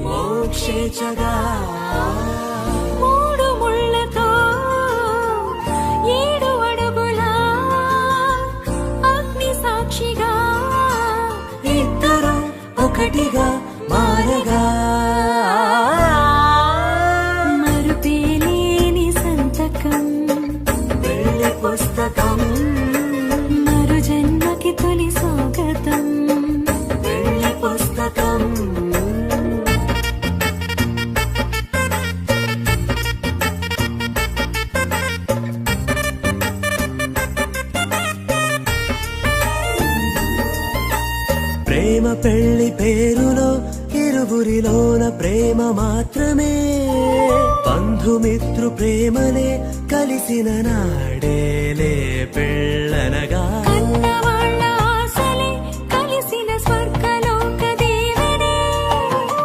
మోక్షేచగా మూడు ముళ్ళతో 7 అడుగుల అగ్ని సాక్షిగా ఇద్దరు ఒకటిగా మారగా మరుపేలేని సంతకం పెళ్లి పుస్తకం మరు జన్మకి తొలి స్వాగతం పెళ్లి పుస్తకం ప్రేమ పెళ్లి పేరులో ఇరువురిలోన ప్రేమ మాత్రమే బంధుమిత్రు ప్రేమలే కలిసిన నాడేలే పెళ్ళనగా